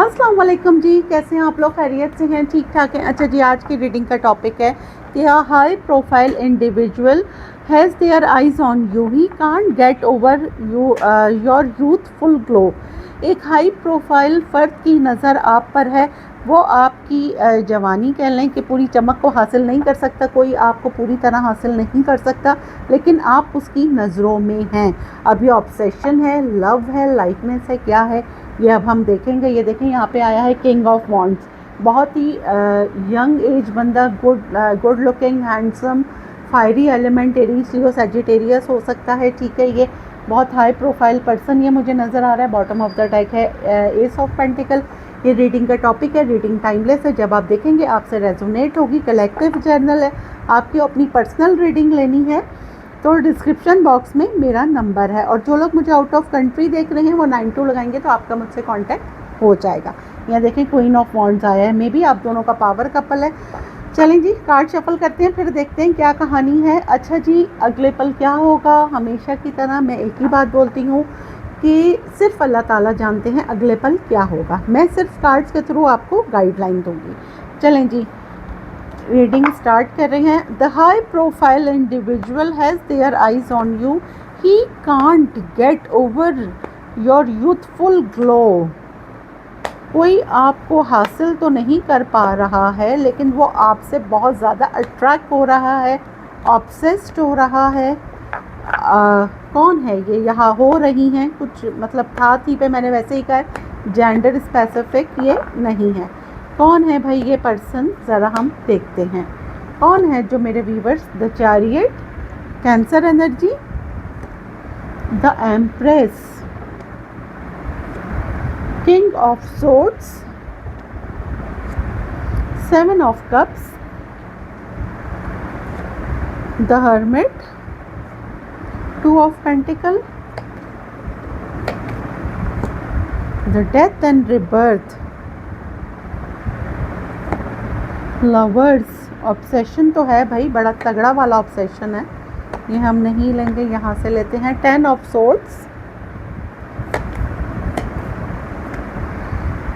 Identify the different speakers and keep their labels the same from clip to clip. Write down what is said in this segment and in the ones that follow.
Speaker 1: अस्सलाम वालेकुम जी, कैसे हैं आप लोग? खैरियत से हैं? ठीक ठाक हैं? अच्छा जी, आज की रीडिंग का टॉपिक है कि a high profile individual has their eyes on you, he can't get over your youthful glow. एक हाई प्रोफाइल फ़र्द की नज़र आप पर है, वो आपकी जवानी कह लें कि पूरी चमक को हासिल नहीं कर सकता, कोई आपको पूरी तरह हासिल नहीं कर सकता, लेकिन आप उसकी नज़रों में हैं। अब ये ऑब्सेशन है, लव है, लाइटनेस है, क्या है ये अब हम देखेंगे। ये देखें, यहाँ पे आया है किंग ऑफ वॉन्ड्स, बहुत ही यंग एज बंदा, good looking, handsome, fiery element, Aries, Leo, Sagittarius हो सकता है। ठीक है, ये बहुत हाई प्रोफाइल पर्सन ये मुझे नज़र आ रहा है। बॉटम ऑफ द डेक है एस ऑफ पेंटिकल। ये रीडिंग का टॉपिक है, रीडिंग टाइमलेस है, जब आप देखेंगे आपसे रेजोनेट होगी। कलेक्टिव जर्नल है, आपकी अपनी पर्सनल रीडिंग लेनी है तो डिस्क्रिप्शन बॉक्स में मेरा नंबर है, और जो लोग मुझे आउट ऑफ कंट्री देख रहे हैं वो 92 लगाएंगे तो आपका मुझसे कांटेक्ट हो जाएगा। यहाँ देखें क्वीन ऑफ वॉन्ड्स आया है, मे बी आप दोनों का पावर कपल है। चलें जी, कार्ड शफल करते हैं, फिर देखते हैं क्या कहानी है। अच्छा जी, अगले पल क्या होगा? हमेशा की तरह मैं एक ही बात बोलती हूँ कि सिर्फ अल्लाह ताला जानते हैं अगले पल क्या होगा। मैं सिर्फ कार्ड्स के थ्रू आपको गाइडलाइन दूँगी। चलें जी, रीडिंग स्टार्ट कर रहे हैं। The high profile individual has their eyes on you, he can't get over your youthful glow. कोई आपको हासिल तो नहीं कर पा रहा है, लेकिन वो आपसे बहुत ज़्यादा अट्रैक्ट हो रहा है, ऑब्सेस्ड हो रहा है। कौन है ये? यहाँ हो रही हैं कुछ, मतलब था थी पे मैंने वैसे ही कहा, जेंडर स्पेसिफिक ये नहीं है। कौन है भाई ये पर्सन? ज़रा हम देखते हैं कौन है जो मेरे viewers. The chariot, cancer energy, the empress, king of swords, seven of cups, the hermit, two of pentacle, the death and rebirth, lovers. Obsession तो है भाई, बड़ा तगड़ा वाला ऑब्सेशन है, ये हम नहीं लेंगे, यहाँ से लेते हैं 10 of swords,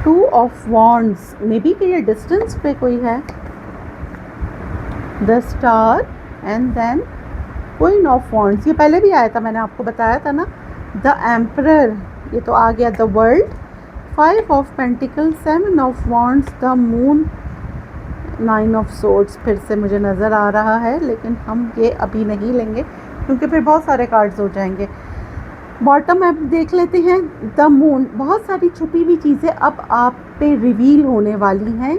Speaker 1: 2 of wands, maybe कि ये डिस्टेंस पे कोई है, the star and then queen of wands. ये पहले भी आया था, मैंने आपको बताया था ना। द एम्परर, ये तो आ गया। The world, 5 of pentacle, 7 of wands, the moon, 9 of swords फिर से मुझे नज़र आ रहा है, लेकिन हम ये अभी नहीं लेंगे क्योंकि फिर बहुत सारे कार्ड्स हो जाएंगे। बॉटम अब देख लेते हैं। द मून, बहुत सारी छुपी हुई चीज़ें अब आप पे रिवील होने वाली हैं।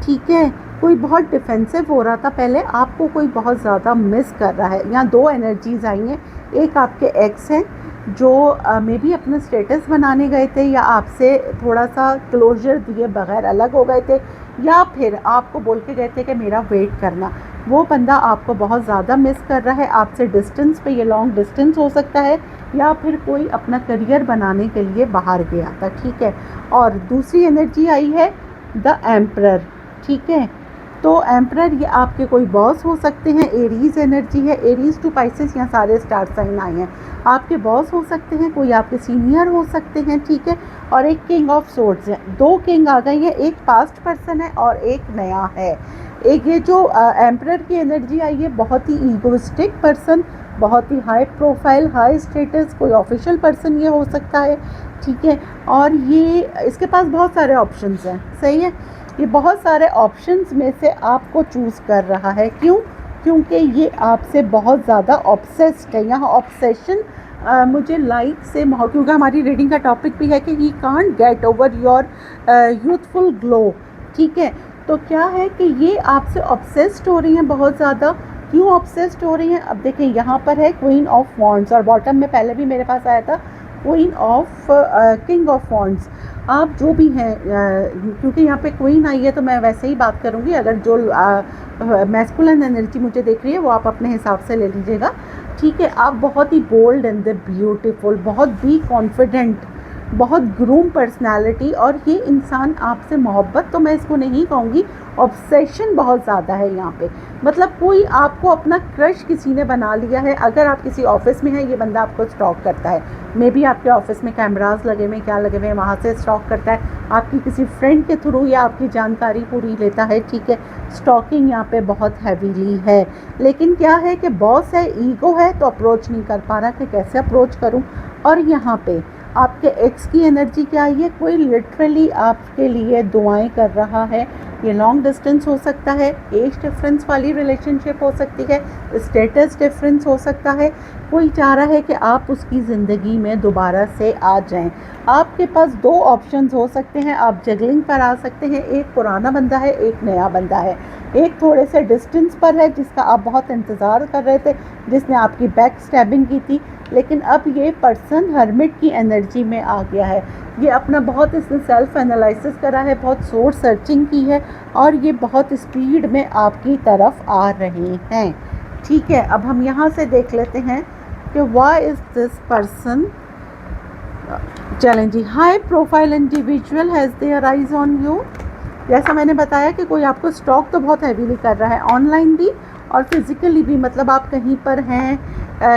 Speaker 1: ठीक है, कोई बहुत डिफेंसिव हो रहा था पहले, आपको कोई बहुत ज़्यादा मिस कर रहा है। यहाँ 2 एनर्जीज़ आई हैं। एक आपके एक्स हैं जो मे बी अपना स्टेटस बनाने गए थे, या आपसे थोड़ा सा क्लोजर दिए बगैर अलग हो गए थे, या फिर आपको बोल के गए थे कि मेरा वेट करना। वो बंदा आपको बहुत ज़्यादा मिस कर रहा है, आपसे डिस्टेंस पे, ये लॉन्ग डिस्टेंस हो सकता है, या फिर कोई अपना करियर बनाने के लिए बाहर गया था। ठीक है, और दूसरी एनर्जी आई है द एम्परर। ठीक है, तो एम्परर ये आपके कोई बॉस हो सकते हैं। एरीज एनर्जी है, एरीज टू पाइसेस, यहाँ सारे स्टार साइन आए हैं। आपके बॉस हो सकते हैं, कोई आपके सीनियर हो सकते हैं। ठीक है, और एक किंग ऑफ सोर्ड्स है, 2 किंग आ गई है, एक पास्ट पर्सन है और एक नया है। एक ये जो एम्परर की एनर्जी आई है, बहुत ही ईगोइस्टिक पर्सन, बहुत ही हाई प्रोफाइल, हाई स्टेटस, कोई ऑफिशियल पर्सन ये हो सकता है। ठीक है, और ये इसके पास बहुत सारे ऑप्शंस हैं। सही है, ये बहुत सारे ऑप्शंस में से आपको चूज़ कर रहा है। क्यों? क्योंकि ये आपसे बहुत ज़्यादा ऑब्सेस्ड है। यहाँ ऑब्सेशन मुझे लाइट से, क्योंकि हमारी रीडिंग का टॉपिक भी है कि he can't get over your youthful glow. ठीक है, तो क्या है कि ये आपसे ऑब्सेस्ड हो रही हैं बहुत ज़्यादा। क्यों ऑब्सेस्ड हो रही हैं? अब देखें, यहाँ पर है क्वीन ऑफ वॉन्ड्स, और बॉटम में पहले भी मेरे पास आया था queen of king of wands. आप जो भी हैं, क्योंकि यहाँ पे क्वीन आई है तो मैं वैसे ही बात करूँगी, अगर जो मैस्कुलिन एनर्जी मुझे देख रही है वो आप अपने हिसाब से ले लीजिएगा। ठीक है, आप बहुत ही बोल्ड एंड द ब्यूटीफुल, बहुत बी कॉन्फिडेंट, बहुत ग्रूम पर्सनालिटी, और ये इंसान आपसे मोहब्बत तो मैं इसको नहीं कहूँगी, ऑब्सेशन बहुत ज़्यादा है यहाँ पे। मतलब कोई आपको अपना क्रश किसी ने बना लिया है। अगर आप किसी ऑफिस में हैं, ये बंदा आपको स्टॉक करता है। मे बी आपके ऑफिस में कैमरास लगे हुए, क्या लगे हुए, वहाँ से स्टॉक करता है। आपकी किसी फ्रेंड के थ्रू या आपकी जानकारी पूरी लेता है, ठीक है। स्टॉकिंग यहाँ पे बहुत हैवीली है। लेकिन क्या है कि बॉस है, ईगो है, तो अप्रोच नहीं कर पा रहा कि कैसे अप्रोच करूँ। और यहाँ पे आपके एक्स की एनर्जी क्या है, कोई लिटरली आपके लिए दुआएं कर रहा है। ये लॉन्ग डिस्टेंस हो सकता है, एज डिफरेंस वाली रिलेशनशिप हो सकती है, स्टेटस डिफरेंस हो सकता है। कोई चाह रहा है कि आप उसकी ज़िंदगी में दोबारा से आ जाएं। आपके पास दो ऑप्शंस हो सकते हैं, आप जगलिंग पर आ सकते हैं। एक पुराना बंदा है, एक नया बंदा है। एक थोड़े से डिस्टेंस पर है, जिसका आप बहुत इंतज़ार कर रहे थे, जिसने आपकी बैक स्टैबिंग की थी। लेकिन अब ये पर्सन हर्मिट की एनर्जी में आ गया है। ये अपना बहुत इसने सेल्फ एनालिसिस करा है, बहुत सोर्स सर्चिंग की है, और ये बहुत स्पीड में आपकी तरफ आ रहे हैं। ठीक है, अब हम यहाँ से देख लेते हैं कि why is this person challenging. High profile individual has their eyes on you. जैसा मैंने बताया कि कोई आपको स्टॉक तो बहुत हैवीली कर रहा है, ऑनलाइन भी और फिज़िकली भी। मतलब आप कहीं पर हैं,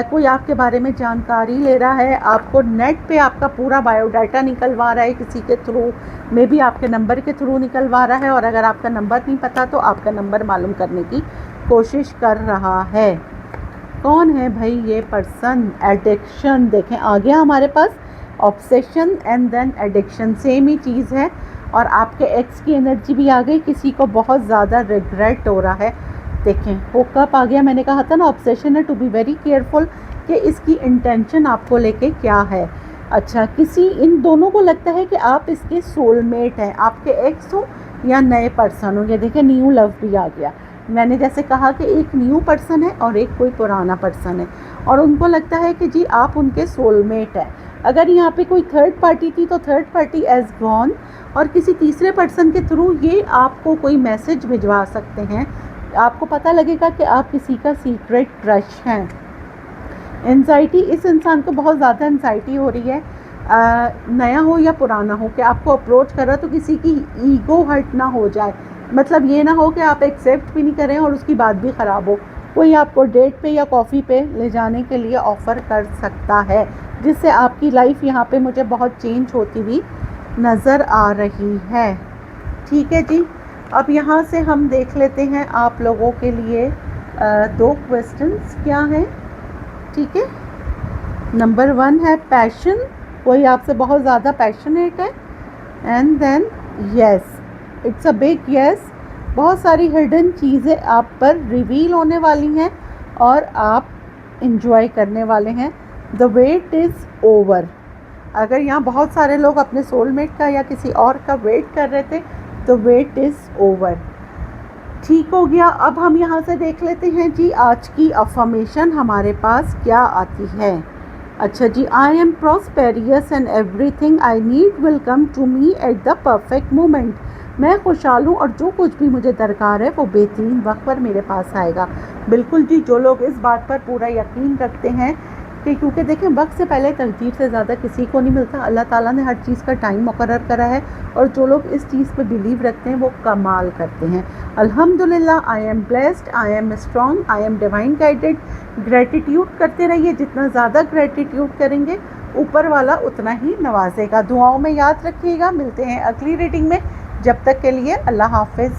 Speaker 1: कोई आपके बारे में जानकारी ले रहा है, आपको नेट पे आपका पूरा बायोडाटा निकलवा रहा है किसी के थ्रू, मे बी आपके नंबर के थ्रू निकलवा रहा है। और अगर आपका नंबर नहीं पता तो आपका नंबर मालूम करने की कोशिश कर रहा है। कौन है भाई ये पर्सन? एडिक्शन। देखें आ गया हमारे पास, obsession and then addiction, same ही चीज़ है। और आपके एक्स की एनर्जी भी आ गई, किसी को बहुत ज़्यादा रिग्रेट हो रहा है। देखें हुकअप आ गया, मैंने कहा था ना ऑब्सेशन है, टू बी वेरी केयरफुल कि इसकी इंटेंशन आपको लेके क्या है। अच्छा, किसी इन दोनों को लगता है कि आप इसके सोलमेट हैं, आपके एक्स हो या नए पर्सन हो। ये देखें न्यू लव भी आ गया। मैंने जैसे कहा कि एक न्यू पर्सन है और एक कोई पुराना पर्सन है, और उनको लगता है कि जी आप उनके सोलमेट हैं। अगर यहाँ पे कोई थर्ड पार्टी थी तो थर्ड पार्टी एज गॉन, और किसी तीसरे पर्सन के थ्रू ये आपको कोई मैसेज भिजवा सकते हैं। आपको पता लगेगा कि आप किसी का सीक्रेट क्रश हैं। एंजाइटी, इस इंसान को बहुत ज़्यादा एंजाइटी हो रही है, नया हो या पुराना हो, कि आपको अप्रोच कर रहा तो किसी की ईगो हर्ट ना हो जाए। मतलब ये ना हो कि आप एक्सेप्ट भी नहीं करें और उसकी बात भी ख़राब हो। कोई आपको डेट पे या कॉफ़ी पे ले जाने के लिए ऑफ़र कर सकता है, जिससे आपकी लाइफ यहाँ पे मुझे बहुत चेंज होती हुई नज़र आ रही है। ठीक है जी, अब यहाँ से हम देख लेते हैं आप लोगों के लिए दो क्वेश्चंस क्या हैं। ठीक है, नंबर 1 है पैशन, कोई आपसे बहुत ज़्यादा पैशनेट है। And then yes, it's a big yes, बहुत सारी हिडन चीज़ें आप पर रिवील होने वाली हैं और आप इंजॉय करने वाले हैं। The wait is over. अगर यहाँ बहुत सारे लोग अपने सोलमेट का या किसी और का वेट कर रहे थे, द वेट इज़ ओवर। ठीक हो गया। अब हम यहाँ से देख लेते हैं जी आज की अफर्मेशन हमारे पास क्या आती है। अच्छा जी, I am prosperous and everything I need will come to me at the perfect moment. मैं खुशहाल हूँ और जो कुछ भी मुझे दरकार है वो बेहतरीन वक्त पर मेरे पास आएगा। बिल्कुल जी, जो लोग इस बात पर पूरा यकीन रखते हैं कि क्योंकि देखें वक्त से पहले तकदीर से ज़्यादा किसी को नहीं मिलता, अल्लाह ताला ने हर चीज़ का टाइम मुकर्रर करा है, और जो लोग इस चीज़ पे बिलीव रखते हैं वो कमाल करते हैं। अल्हम्दुलिल्लाह, I am blessed, I am strong, I am divine guided. Gratitude करते रहिए, जितना ज़्यादा ग्रेटिट्यूड करेंगे ऊपर वाला उतना ही नवाजेगा। दुआओं में याद रखिएगा। मिलते हैं अगली रीडिंग में, जब तक के लिए अल्लाह हाफिज़।